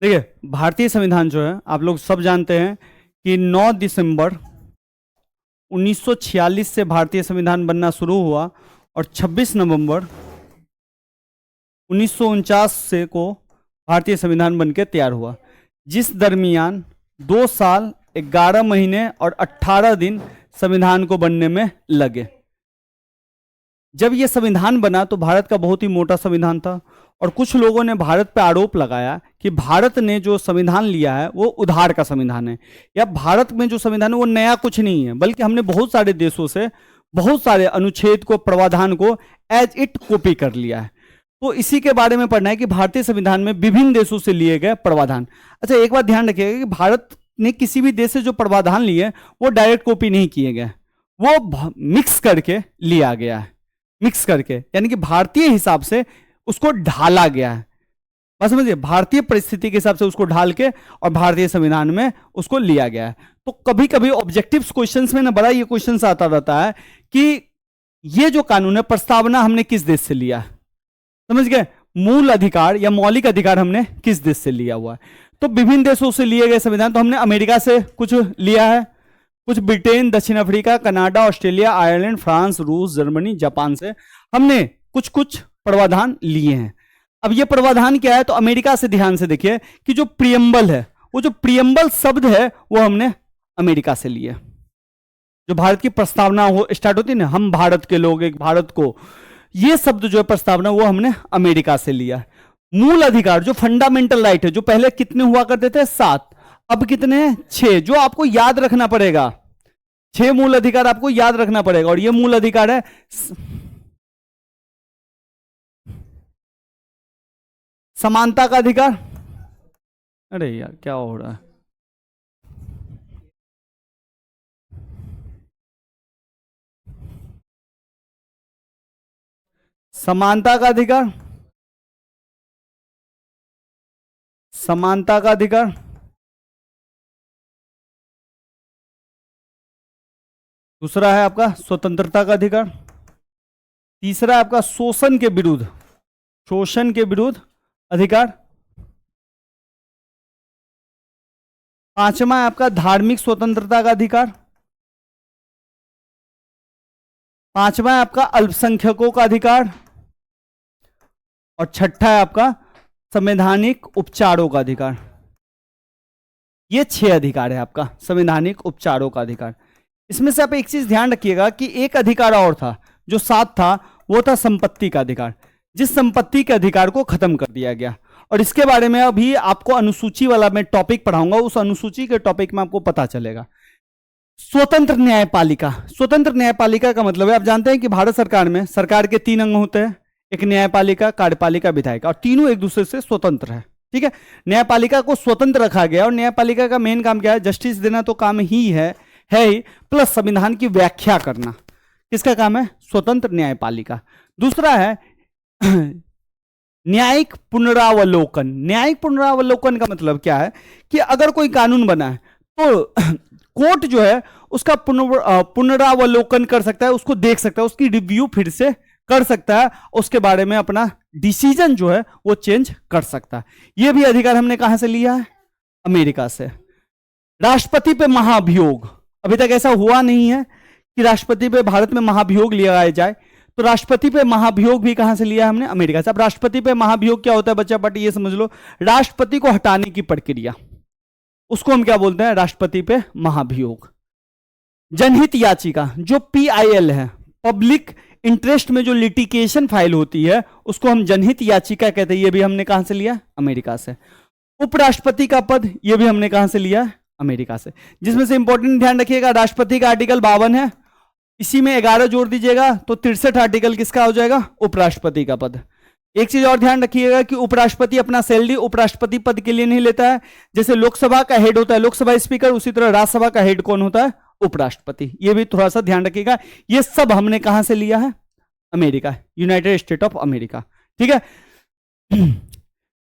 देखिए, भारतीय संविधान जो है आप लोग सब जानते हैं कि 9 दिसंबर 1946 से भारतीय संविधान बनना शुरू हुआ और 26 नवंबर 1949 से को भारतीय संविधान बनकर तैयार हुआ, जिस दरमियान 2 साल 11 महीने और 18 दिन संविधान को बनने में लगे। जब यह संविधान बना तो भारत का बहुत ही मोटा संविधान था और कुछ लोगों ने भारत पर आरोप लगाया कि भारत ने जो संविधान लिया है वो उधार का संविधान है, या भारत में जो संविधान है वो नया कुछ नहीं है, बल्कि हमने बहुत सारे देशों से बहुत सारे अनुच्छेद को, प्रावधान को एज इट कॉपी कर लिया है। तो इसी के बारे में पढ़ना है कि भारतीय संविधान में विभिन्न देशों से लिए गए प्रावधान। अच्छा, एक बात ध्यान रखिएगा कि भारत ने किसी भी देश से जो प्रावधान लिए वो डायरेक्ट कॉपी नहीं किए गए, वो मिक्स करके लिया गया है, मिक्स करके, यानी कि भारतीय हिसाब से उसको ढाला गया है। बस समझिए, भारतीय परिस्थिति के हिसाब से उसको ढाल के और भारतीय संविधान में उसको लिया गया है। तो कभी कभी ऑब्जेक्टिव क्वेश्चंस में ना बड़ा ये क्वेश्चन आता रहता है कि ये जो कानून है, प्रस्तावना हमने किस देश से लिया है, समझ गए, मूल अधिकार या मौलिक अधिकार हमने किस देश से लिया हुआ है। तो विभिन्न देशों से लिए गए संविधान, तो हमने अमेरिका से कुछ लिया है, कुछ ब्रिटेन, दक्षिण Africa, Canada, Australia, Ireland, France, रूस, जर्मनी, जापान से हमने कुछ कुछ प्रावधान लिए हैं। अब ये प्रावधान क्या है, तो अमेरिका से ध्यान से देखिए कि जो प्रियम्बल है, वो जो प्रियम्बल शब्द है वो हमने अमेरिका से लिए। जो भारत की प्रस्तावना हो स्टार्ट होती है ना, हम भारत के लोग, एक भारत को, ये शब्द जो है प्रस्तावना वो हमने अमेरिका से लिया। मूल अधिकार जो फंडामेंटल राइट है, जो पहले कितने हुआ करते थे 7, अब कितने हैं 6, जो आपको याद रखना पड़ेगा। 6 मूल अधिकार आपको याद रखना पड़ेगा, और ये मूल अधिकार है समानता का अधिकार। अरे यार क्या हो रहा है, समानता का अधिकार, समानता का अधिकार, दूसरा है आपका स्वतंत्रता का अधिकार, तीसरा है आपका शोषण के विरुद्ध, शोषण के विरुद्ध अधिकार, पांचवा है आपका धार्मिक स्वतंत्रता का अधिकार, पांचवा है आपका अल्पसंख्यकों का अधिकार, और छठा है आपका संवैधानिक उपचारों का अधिकार। ये 6 अधिकार है आपका संवैधानिक उपचारों का अधिकार। इसमें से आप एक चीज ध्यान रखिएगा कि एक अधिकार और था जो 7 था, वो था संपत्ति का अधिकार, जिस संपत्ति के अधिकार को खत्म कर दिया गया। और इसके बारे में अभी आपको अनुसूची वाला मैं टॉपिक पढ़ाऊंगा, उस अनुसूची के टॉपिक में आपको पता चलेगा। स्वतंत्र न्यायपालिका, स्वतंत्र न्यायपालिका का मतलब है, आप जानते हैं कि भारत सरकार में सरकार के 3 अंग होते हैं, एक न्यायपालिका, कार्यपालिका, विधायिका, और तीनों एक दूसरे से स्वतंत्र है। ठीक है, न्यायपालिका को स्वतंत्र रखा गया, और न्यायपालिका का मेन काम क्या है, जस्टिस देना तो काम ही है ही, प्लस संविधान की व्याख्या करना, किसका काम है, स्वतंत्र न्यायपालिका। दूसरा है न्यायिक पुनरावलोकन। न्यायिक पुनरावलोकन का मतलब क्या है कि अगर कोई कानून बना है तो कोर्ट जो है उसका पुनरावलोकन कर सकता है, उसको देख सकता है, उसकी रिव्यू फिर से कर सकता है, उसके बारे में अपना डिसीजन जो है वो चेंज कर सकता है। यह भी अधिकार हमने कहां से लिया है, अमेरिका से। राष्ट्रपति पे महाभियोग, अभी तक ऐसा हुआ नहीं है कि राष्ट्रपति पे भारत में महाभियोग लिया जाए, तो राष्ट्रपति पे महाभियोग भी कहां से लिया है हमने, अमेरिका से। अब राष्ट्रपति पे महाभियोग क्या होता है बच्चा, बट ये समझ लो, राष्ट्रपति को हटाने की प्रक्रिया, उसको हम क्या बोलते हैं, राष्ट्रपति पे महाभियोग। जनहित याचिका, जो PIL है, पब्लिक इंटरेस्ट में जो लिटिगेशन फाइल होती है, उसको हम जनहित याचिका कहते हैं, ये भी हमने कहां से लिया, अमेरिका से। उपराष्ट्रपति का पद, ये भी हमने कहां से लिया, अमेरिका से। जिसमें से इंपॉर्टेंट ध्यान रखिएगा, राष्ट्रपति का आर्टिकल 52 है, इसी में 11 जोड़ दीजिएगा तो 63 आर्टिकल किसका हो जाएगा, उपराष्ट्रपति का पद। एक चीज और ध्यान रखिएगा कि उपराष्ट्रपति अपना सैलरी उपराष्ट्रपति पद के लिए नहीं लेता है। जैसे लोकसभा का हेड होता है लोकसभा स्पीकर, उसी तरह राज्यसभा का हेड कौन होता है, उपराष्ट्रपति। ये भी थोड़ा सा ध्यान रखिएगा। ये सब हमने कहां से लिया है, America, United state of America. ठीक है,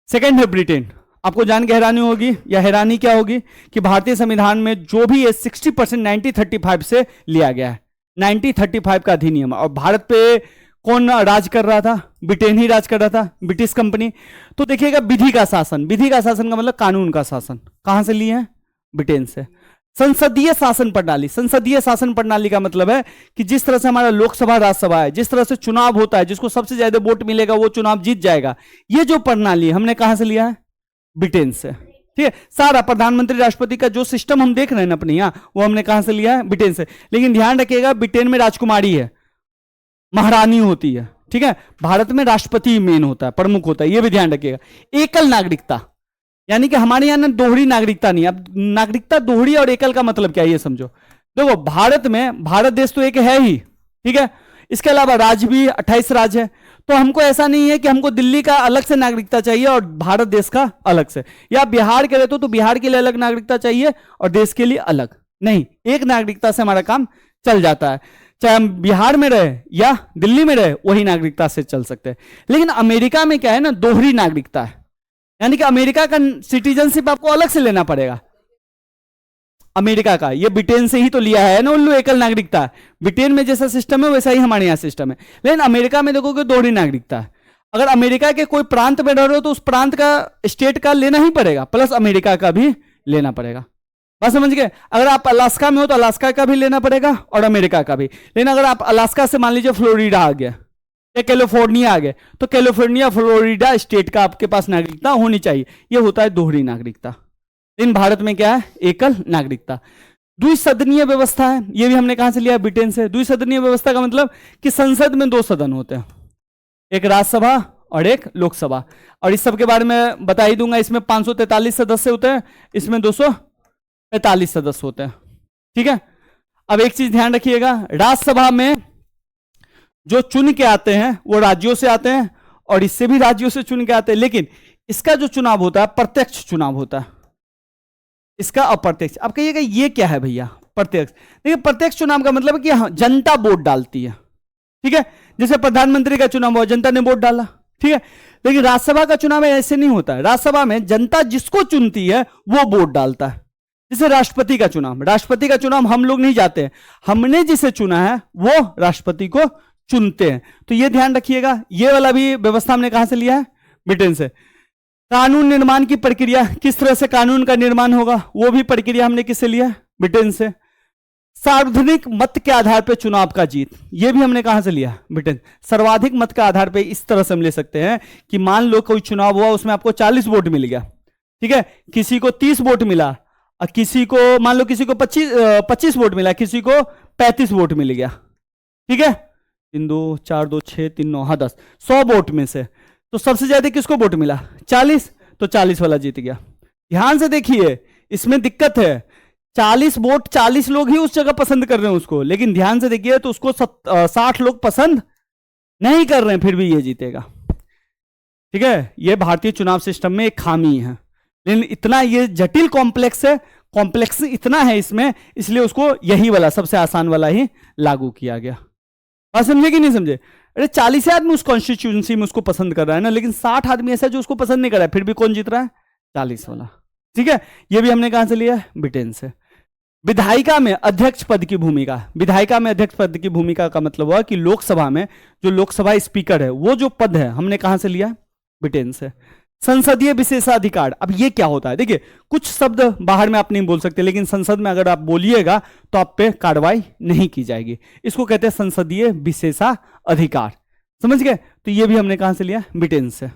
सेकेंड है ब्रिटेन। आपको जान के हैरानी होगी, या हैरानी क्या होगी कि भारतीय संविधान में जो भी है 60% 1935 से लिया गया है, 1935 का अधिनियम। और भारत पे कौन राज कर रहा था? ब्रिटेन ही राज कर रहा था, ब्रिटिश कंपनी। तो देखिएगा विधि का शासन, विधि का शासन का मतलब कानून का शासन, कहां से लिए हैं? ब्रिटेन से। संसदीय शासन प्रणाली, संसदीय शासन प्रणाली का मतलब है कि जिस तरह से हमारा लोकसभा राज्यसभा है, जिस तरह से चुनाव होता है, जिसको सबसे ज्यादा वोट मिलेगा वो चुनाव जीत जाएगा, ये जो प्रणाली हमने कहां से लिया है? ब्रिटेन से। ठीक है, सारा प्रधानमंत्री राष्ट्रपति का जो सिस्टम हम देख रहे हैं ना अपने यहां, वो हमने कहां से लिया है? ब्रिटेन से। लेकिन ध्यान रखिएगा ब्रिटेन में राजकुमारी है, महारानी होती है, ठीक है। भारत में राष्ट्रपति मेन होता है, प्रमुख होता है, ये भी ध्यान रखिएगा। एकल नागरिकता, यानी कि हमारे यहां ना दोहरी नागरिकता नहीं। अब नागरिकता दोहरी और एकल का मतलब क्या है ये समझो। देखो भारत में, भारत देश तो एक है ही, ठीक है, इसके अलावा राज्य भी 28 राज्य है। तो हमको ऐसा नहीं है कि हमको दिल्ली का अलग से नागरिकता चाहिए और भारत देश का अलग से, या बिहार के रहते हो तो बिहार के लिए अलग नागरिकता चाहिए और देश के लिए अलग नहीं, एक नागरिकता से हमारा काम चल जाता है। चाहे हम बिहार में रहे या दिल्ली में रहे, वही नागरिकता से चल सकते हैं। लेकिन अमेरिका में क्या है ना, दोहरी नागरिकता है, यानी कि अमेरिका का सिटीजनशिप आपको अलग से लेना पड़ेगा। अमेरिका का, ये ब्रिटेन से ही तो लिया है ना उल्लू, एकल नागरिकता। ब्रिटेन में जैसा सिस्टम है वैसा ही हमारे यहाँ सिस्टम है। लेकिन अमेरिका में देखोगे दोहरी नागरिकता है। अगर अमेरिका के कोई प्रांत में रह रहे हो तो उस प्रांत का, स्टेट का लेना ही पड़ेगा, प्लस अमेरिका का भी लेना पड़ेगा। बात समझ गए? अगर आप अलास्का में हो तो अलास्का का भी लेना पड़ेगा और अमेरिका का भी। लेकिन अगर आप अलास्का से मान लीजिए फ्लोरिडा आ गया या कैलिफोर्निया आ गए, तो कैलिफोर्निया फ्लोरिडा स्टेट का आपके पास नागरिकता होनी चाहिए। यह होता है दोहरी नागरिकता। इन भारत में क्या है? एकल नागरिकता। द्विसदनीय व्यवस्था है, यह भी हमने कहां से लिया? ब्रिटेन से। द्विसदनीय व्यवस्था का मतलब कि संसद में 2 सदन होते हैं, एक राज्यसभा और एक लोकसभा। और इस सब के बारे में बता ही दूंगा। इसमें 543 सदस्य होते हैं, इसमें 245 सदस्य होते हैं, ठीक है। अब एक चीज ध्यान रखिएगा, राज्यसभा में जो चुन के आते हैं वो राज्यों से आते हैं और इससे भी राज्यों से चुन के आते हैं। लेकिन इसका जो चुनाव होता है प्रत्यक्ष चुनाव होता है, इसका अप्रत्यक्ष। अब कहिएगा ये क्या है भैया? प्रत्यक्ष। देखिए प्रत्यक्ष चुनाव का मतलब है कि जनता वोट डालती है, ठीक है। जैसे प्रधानमंत्री का चुनाव हुआ, जनता ने वोट डाला, ठीक है। लेकिन राज्यसभा का चुनाव ऐसे नहीं होता है। राज्यसभा में जनता जिसको चुनती है वो वोट डालता है। जैसे राष्ट्रपति का चुनाव, राष्ट्रपति का चुनाव हम लोग नहीं जाते हैं, हमने जिसे चुना है वो राष्ट्रपति को चुनते हैं। तो ये ध्यान रखिएगा। ये वाला भी व्यवस्था हमने कहां से लिया है? ब्रिटेन से। कानून निर्माण की प्रक्रिया, किस तरह से कानून का निर्माण होगा, वो भी प्रक्रिया हमने किससे लिया? ब्रिटेन से। सार्वजनिक मत के आधार पर चुनाव का जीत, ये भी हमने कहां से लिया? ब्रिटेन। सर्वाधिक मत के आधार पर इस तरह से हम ले सकते हैं कि मान लो कोई चुनाव हुआ, उसमें आपको 40 वोट मिल गया, ठीक है, किसी को 30 वोट मिला और किसी को मान लो किसी को 25 वोट मिला, किसी को 35 वोट मिल गया, ठीक है। 3 2 4 2 6 3 9, हाँ 10, 100 वोट में से तो सबसे ज्यादा किसको वोट मिला? 40, तो 40 वाला जीत गया। ध्यान से देखिए, इसमें दिक्कत है। 40 वोट 40 लोग ही उस जगह पसंद कर रहे हैं उसको, लेकिन ध्यान से देखिए तो उसको 60 लोग पसंद नहीं कर रहे हैं, फिर भी ये जीतेगा, ठीक है। ये भारतीय चुनाव सिस्टम में एक खामी है। लेकिन इतना ये जटिल कॉम्प्लेक्स है, कॉम्प्लेक्स इतना है इसमें, इसलिए उसको यही वाला सबसे आसान वाला ही लागू किया गया। बात समझे कि नहीं समझे? अरे 40 आदमी उस कॉन्स्टिट्यूंसी में उसको पसंद कर रहा है ना, लेकिन 60 आदमी ऐसा जो उसको पसंद नहीं कर रहा है, फिर भी कौन जीत रहा है? 40 वाला, ठीक है। ये भी हमने कहां से लिया? ब्रिटेन से। विधायिका में अध्यक्ष पद की भूमिका, विधायिका में अध्यक्ष पद की भूमिका का मतलब हुआ कि लोकसभा में जो लोकसभा स्पीकर है, वो जो पद है हमने कहां से लिया? ब्रिटेन से। संसदीय विशेषाधिकार, अब ये क्या होता है? देखिए कुछ शब्द बाहर में आप नहीं बोल सकते, लेकिन संसद में अगर आप बोलिएगा तो आप पे कार्रवाई नहीं की जाएगी। इसको कहते हैं संसदीय विशेषाधिकार, समझ गए? तो ये भी हमने कहां से लिया? ब्रिटेन से।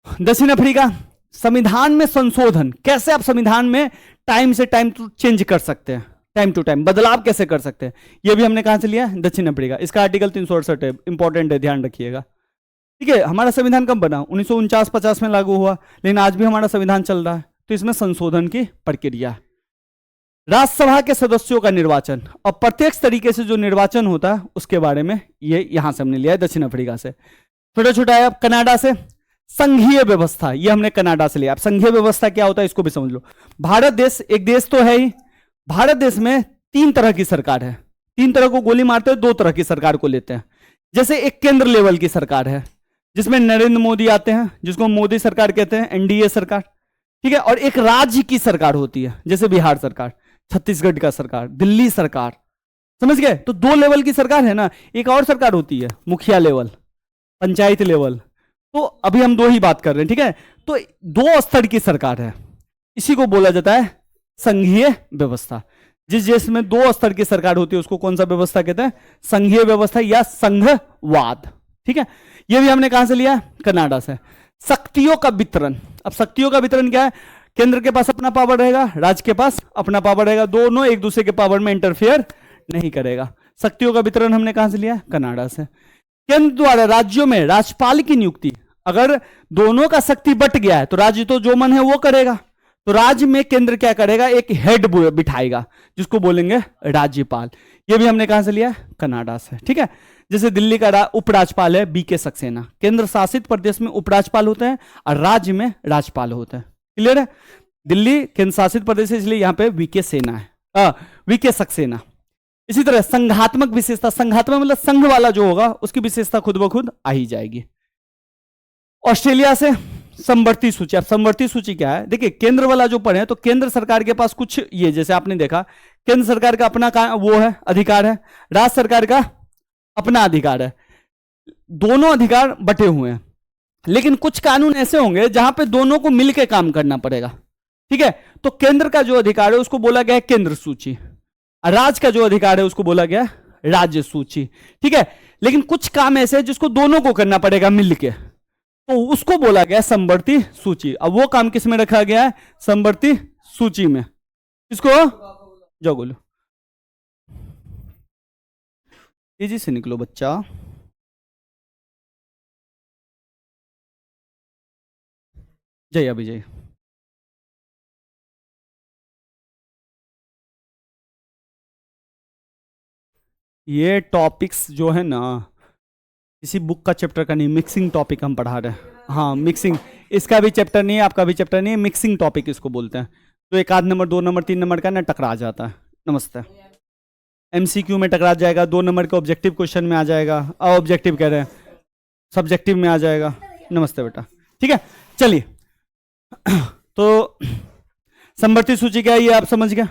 दक्षिण अफ्रीका, संविधान में संशोधन, कैसे आप संविधान में टाइम से टाइम चेंज कर सकते हैं, टाइम टू टाइम बदलाव कैसे कर सकते हैं, यह भी हमने कहां से लिया? दक्षिण अफ्रीका। इसका आर्टिकल 368 है, इंपॉर्टेंट है, ध्यान रखिएगा, ठीक है। हमारा संविधान कब बना? 1949-50 में लागू हुआ, लेकिन आज भी हमारा संविधान चल रहा है, तो इसमें संशोधन की प्रक्रिया है। राज्यसभा के सदस्यों का निर्वाचन और प्रत्यक्ष तरीके से जो निर्वाचन होता है उसके बारे में ये यहां से हमने लिया है, दक्षिण अफ्रीका से। छोटा छोटा है। अब कनाडा से संघीय व्यवस्था, ये हमने कनाडा से लिया। अब संघीय व्यवस्था क्या होता है इसको भी समझ लो। भारत देश एक देश तो है ही, भारत देश में 3 तरह की सरकार है। 3 तरह को गोली मारते हैं, 2 तरह की सरकार को लेते हैं। जैसे एक केंद्र लेवल की सरकार है जिसमें नरेंद्र मोदी आते हैं, जिसको मोदी सरकार कहते हैं, एनडीए सरकार, ठीक है। और एक राज्य की सरकार होती है, जैसे बिहार सरकार, छत्तीसगढ़ का सरकार, दिल्ली सरकार, समझ गए? तो दो लेवल की सरकार है ना, एक और सरकार होती है मुखिया लेवल, पंचायत लेवल। तो अभी हम दो ही बात कर रहे हैं, ठीक है? तो दो स्तर की सरकार है, इसी को बोला जाता है संघीय व्यवस्था। जिस देश में दो स्तर की सरकार होती है उसको कौन सा व्यवस्था कहते हैं? संघीय व्यवस्था या संघवाद। ठीक है, ये भी हमने कहां से लिया? कनाडा से। शक्तियों का वितरण, अब शक्तियों का वितरण क्या है? केंद्र के पास अपना पावर रहेगा, राज्य के पास अपना पावर रहेगा, दोनों एक दूसरे के पावर में इंटरफेयर नहीं करेगा। शक्तियों का वितरण हमने कहां से लिया? कनाडा से। केंद्र द्वारा राज्यों में राज्यपाल की नियुक्ति, अगर दोनों का शक्ति बट गया है तो राज्य तो जो मन है वो करेगा, तो राज्य में केंद्र क्या करेगा? एक हेड बिठाएगा जिसको बोलेंगे राज्यपाल। ये भी हमने कहां से लिया? कनाडा से। ठीक है, जैसे दिल्ली का उपराज्यपाल है बीके सक्सेना, केंद्र शासित प्रदेश में उपराज्यपाल होते हैं और राज्य में राज्यपाल होते हैं। क्लियर है? दिल्ली केंद्र शासित प्रदेश है इसलिए यहां पे वीके सेना है, वीके सक्सेना। इसी तरह संघात्मक विशेषता, संघात्मक मतलब संघ वाला जो होगा उसकी विशेषता खुद ब खुद आ ही जाएगी। ऑस्ट्रेलिया से समवर्ती सूची। अब समवर्ती सूची क्या है? देखिए केंद्र वाला जो पढ़े तो केंद्र सरकार के पास कुछ ये जैसे आपने देखा केंद्र सरकार का अपना वो है अधिकार है, राज्य सरकार का अपना अधिकार है, दोनों अधिकार बटे हुए हैं। लेकिन कुछ कानून ऐसे होंगे जहां पे दोनों को मिलकर काम करना पड़ेगा। ठीक है, तो केंद्र का जो अधिकार है उसको बोला गया है केंद्र सूची, राज्य का जो अधिकार है उसको बोला गया राज्य सूची। ठीक है, लेकिन कुछ काम ऐसे जिसको दोनों को करना पड़ेगा मिलके, तो उसको बोला गया समवर्ती सूची। अब वो काम किस में रखा गया है? समवर्ती सूची में। इसको जाओ बोलो, तेजी से निकलो बच्चा। जय अभिजय। ये टॉपिक्स जो है ना किसी बुक का चैप्टर का नहीं, मिक्सिंग टॉपिक हम पढ़ा रहे हैं। हाँ मिक्सिंग, इसका भी चैप्टर नहीं है आपका भी चैप्टर नहीं है, मिक्सिंग टॉपिक इसको बोलते हैं। तो एक आध नंबर 2 नंबर 3 नंबर का ना टकरा जाता है। नमस्ते। एमसीक्यू में टकरा जाएगा, 2 नंबर के ऑब्जेक्टिव क्वेश्चन में आ जाएगा, ऑब्जेक्टिव कह रहे हैं सब्जेक्टिव में आ जाएगा। नमस्ते बेटा। ठीक है, चलिए तो समवर्ती सूची क्या है ये आप समझ गए।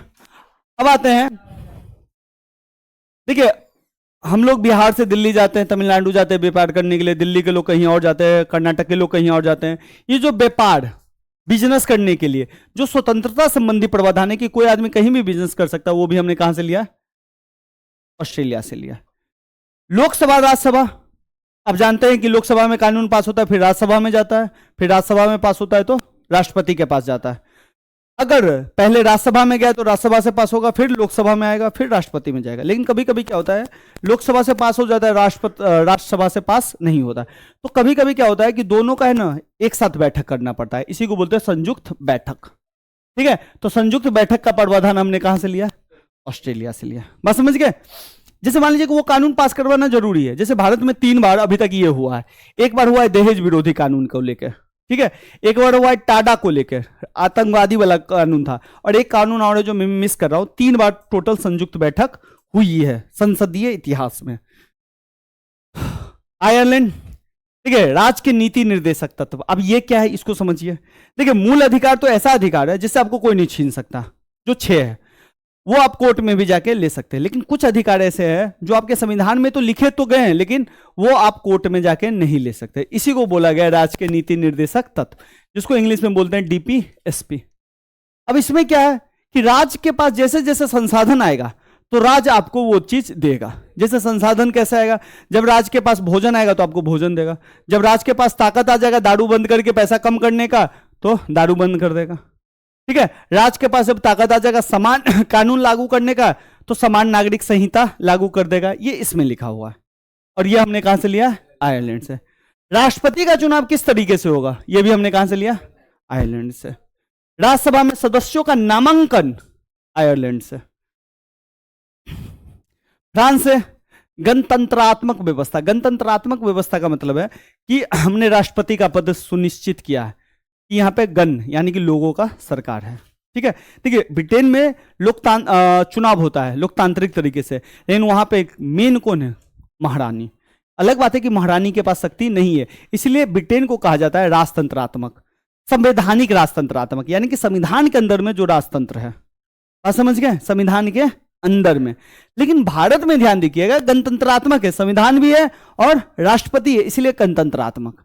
अब आते हैं, देखिए हम लोग बिहार से दिल्ली जाते हैं, तमिलनाडु जाते हैं व्यापार करने के लिए, दिल्ली के लोग कहीं और जाते हैं, कर्नाटक के लोग कहीं और जाते हैं। ये जो व्यापार बिजनेस करने के लिए जो स्वतंत्रता संबंधी प्रावधान है कि कोई आदमी कहीं भी बिजनेस कर सकता है, वो भी हमने कहां से लिया? ऑस्ट्रेलिया से लिया। लोकसभा राज्यसभा, अब जानते हैं कि लोकसभा में कानून पास होता है फिर राज्यसभा में जाता है, फिर राज्यसभा में पास होता है तो राष्ट्रपति के पास जाता है। अगर पहले राज्यसभा में गया तो राज्यसभा से पास होगा, फिर लोकसभा में आएगा, फिर राष्ट्रपति में जाएगा। लेकिन कभी कभी क्या होता है लोकसभा से पास हो जाता है, राज्यसभा से पास नहीं होता। तो कभी कभी क्या होता है कि दोनों का है ना एक साथ बैठक करना पड़ता है, इसी को बोलते हैं संयुक्त बैठक। ठीक है, तो संयुक्त बैठक का प्रावधान हमने कहां से लिया? ऑस्ट्रेलिया से लिया। बात समझ गए? जैसे मान लीजिए कि वो कानून पास करवाना जरूरी है, जैसे भारत में 3 बार अभी तक ये हुआ है। एक बार हुआ है दहेज विरोधी कानून को लेकर, ठीक है, एक बार हुआ है टाडा को लेकर, आतंकवादी वाला कानून था, और एक कानून और है जो मैं मिस कर रहा हूं। 3 बार टोटल संयुक्त बैठक हुई है संसदीय इतिहास में। आयरलैंड, ठीक है, राज्य के नीति निर्देशक तत्व। अब ये क्या है इसको समझिए। देखिए मूल अधिकार तो ऐसा अधिकार है जिससे आपको कोई नहीं छीन सकता, जो 6 है वो आप कोर्ट में भी जाके ले सकते हैं। लेकिन कुछ अधिकार ऐसे हैं जो आपके संविधान में तो लिखे तो गए हैं लेकिन वो आप कोर्ट में जाके नहीं ले सकते। इसी को बोला गया राज्य के नीति निर्देशक तत्व, जिसको इंग्लिश में बोलते हैं डीपीएसपी। अब इसमें क्या है कि राज्य के पास जैसे जैसे संसाधन आएगा तो राज्य आपको वो चीज देगा। जैसे संसाधन कैसे आएगा? जब राज्य के पास भोजन आएगा तो आपको भोजन देगा, जब राज्य के पास ताकत आ जाएगा दारू बंद करके पैसा कम करने का तो दारू बंद कर देगा। ठीक है, राज्य के पास जब ताकत आ जाएगा समान कानून लागू करने का तो समान नागरिक संहिता लागू कर देगा। ये इसमें लिखा हुआ है, और ये हमने कहां से लिया? आयरलैंड से। राष्ट्रपति का चुनाव किस तरीके से होगा? ये भी हमने कहां से लिया? आयरलैंड से। राज्यसभा में सदस्यों का नामांकन आयरलैंड से। फ्रांस से गणतंत्रात्मक व्यवस्था। गणतंत्रात्मक व्यवस्था का मतलब है कि हमने राष्ट्रपति का पद सुनिश्चित किया है कि यहां पे गण यानी कि लोगों का सरकार है। ठीक है, देखिए ब्रिटेन में चुनाव होता है लोकतांत्रिक तरीके से, लेकिन वहां पे एक मेन कौन है? महारानी। अलग बात है कि महारानी के पास शक्ति नहीं है, इसलिए ब्रिटेन को कहा जाता है राजतंत्रात्मक, संवैधानिक राजतंत्रात्मक, यानी कि संविधान के अंदर में जो राजतंत्र है। आप समझ गए? संविधान के अंदर में। लेकिन भारत में ध्यान दीजिएगा गणतंत्रात्मक है, संविधान भी है और राष्ट्रपति है, इसलिए गणतंत्रात्मक।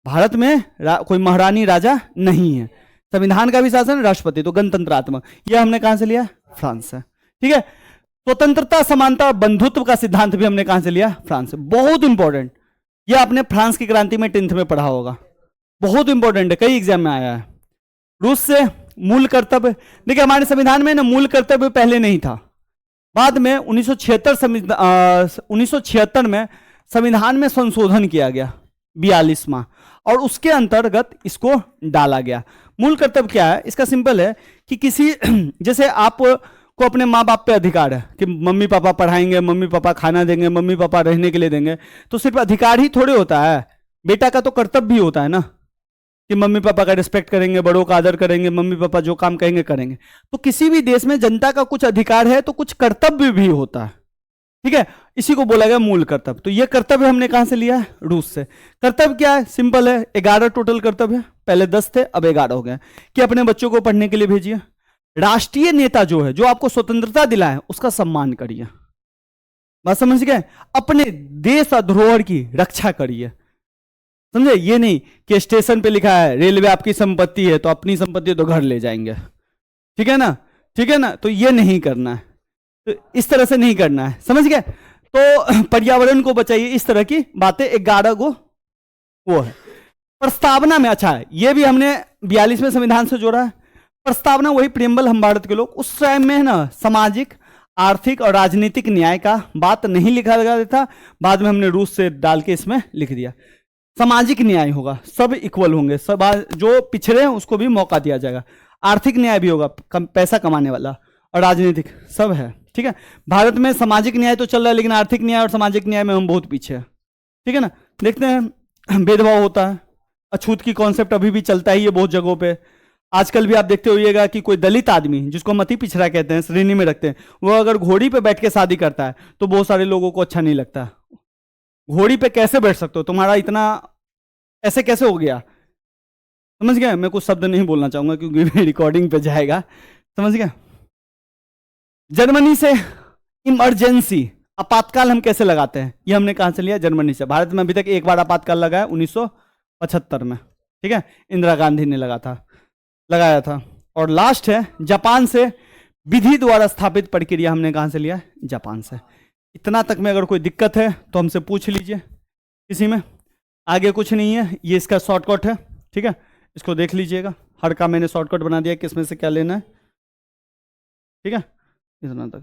भारत में कोई महारानी राजा नहीं है, संविधान का भी शासन, राष्ट्रपति, तो गणतंत्रात्मक। यह हमने कहां से लिया? फ्रांस से। ठीक है। स्वतंत्रता, समानता और बंधुत्व का सिद्धांत भी हमने कहां से लिया? फ्रांस से। बहुत इंपॉर्टेंट, यह आपने फ्रांस की क्रांति में 10th में पढ़ा होगा, बहुत इंपॉर्टेंट है, कई एग्जाम में आया है। रूस से मूल कर्तव्य, देखिए हमारे संविधान में ना मूल कर्तव्य पहले नहीं था, बाद में 1976 में संविधान में संशोधन किया गया 42वां, और उसके अंतर्गत इसको डाला गया। मूल कर्तव्य क्या है? इसका सिंपल है कि किसी जैसे आप को अपने माँ बाप पे अधिकार है कि मम्मी पापा पढ़ाएंगे, मम्मी पापा खाना देंगे, मम्मी पापा रहने के लिए देंगे, तो सिर्फ अधिकार ही थोड़े होता है, बेटा का तो कर्तव्य भी होता है ना, कि मम्मी पापा का रिस्पेक्ट करेंगे, बड़ों का आदर करेंगे, मम्मी पापा जो काम कहेंगे करेंगे। तो किसी भी देश में जनता का कुछ अधिकार है तो कुछ कर्तव्य भी होता है। ठीक है, इसी को बोला गया मूल कर्तव्य। तो ये कर्तव्य हमने कहां से लिया है? रूस से। कर्तव्य क्या है? सिंपल है, 11 टोटल कर्तव्य है, पहले 10 थे अब 11 हो गए, कि अपने बच्चों को पढ़ने के लिए भेजिए, राष्ट्रीय नेता जो है, जो आपको स्वतंत्रता दिलाए, उसका सम्मान करिए, बात समझ गए, अपने देश और धरोहर की रक्षा करिए, समझे। ये नहीं कि स्टेशन पे लिखा है रेलवे आपकी संपत्ति है तो अपनी संपत्ति तो घर ले जाएंगे, ठीक है ना, ठीक है ना, तो ये नहीं करना है, तो इस तरह से नहीं करना है, समझ गए। तो पर्यावरण को बचाइए, इस तरह की बातें 11 को वो है। प्रस्तावना में, अच्छा है, ये भी हमने 42वें संविधान से जोड़ा है। प्रस्तावना वही प्रियम्बल, हम भारत के लोग, उस टाइम में ना सामाजिक, आर्थिक और राजनीतिक न्याय का बात नहीं लिखा गया था, बाद में हमने रूस से डाल के इसमें लिख दिया। सामाजिक न्याय होगा, सब इक्वल होंगे, सब जो पिछड़े हैं उसको भी मौका दिया जाएगा, आर्थिक न्याय भी होगा, पैसा कमाने वाला, और राजनीतिक सब है। ठीक है, भारत में सामाजिक न्याय तो चल रहा है, लेकिन आर्थिक न्याय और सामाजिक न्याय में हम बहुत पीछे हैं। ठीक है ना, देखते हैं भेदभाव होता है, अछूत की कॉन्सेप्ट अभी भी चलता ही है बहुत जगहों पे। आजकल भी आप देखते होइएगा कि कोई दलित आदमी, जिसको मति पिछड़ा कहते हैं, श्रेणी में रखते हैं, वो अगर घोड़ी पे बैठ के शादी करता है तो बहुत सारे लोगों को अच्छा नहीं लगता। घोड़ी पे कैसे बैठ सकते हो, तुम्हारा इतना ऐसे कैसे हो गया, समझ गए। मैं कुछ शब्द नहीं बोलना चाहूंगा क्योंकि रिकॉर्डिंग पे जाएगा, समझ गए। जर्मनी से इमरजेंसी, आपातकाल हम कैसे लगाते हैं, ये हमने कहां से लिया? जर्मनी से। भारत में अभी तक एक बार आपातकाल लगा है 1975 में, ठीक है, इंदिरा गांधी ने लगाया था। और लास्ट है जापान से, विधि द्वारा स्थापित प्रक्रिया हमने कहां से लिया? जापान से। इतना तक में अगर कोई दिक्कत है तो हमसे पूछ लीजिए, किसी में आगे कुछ नहीं है, ये इसका शॉर्टकट है, ठीक है, इसको देख लीजिएगा, हर का मैंने शॉर्टकट बना दिया किसमें से क्या लेना है, ठीक है, इतना तक।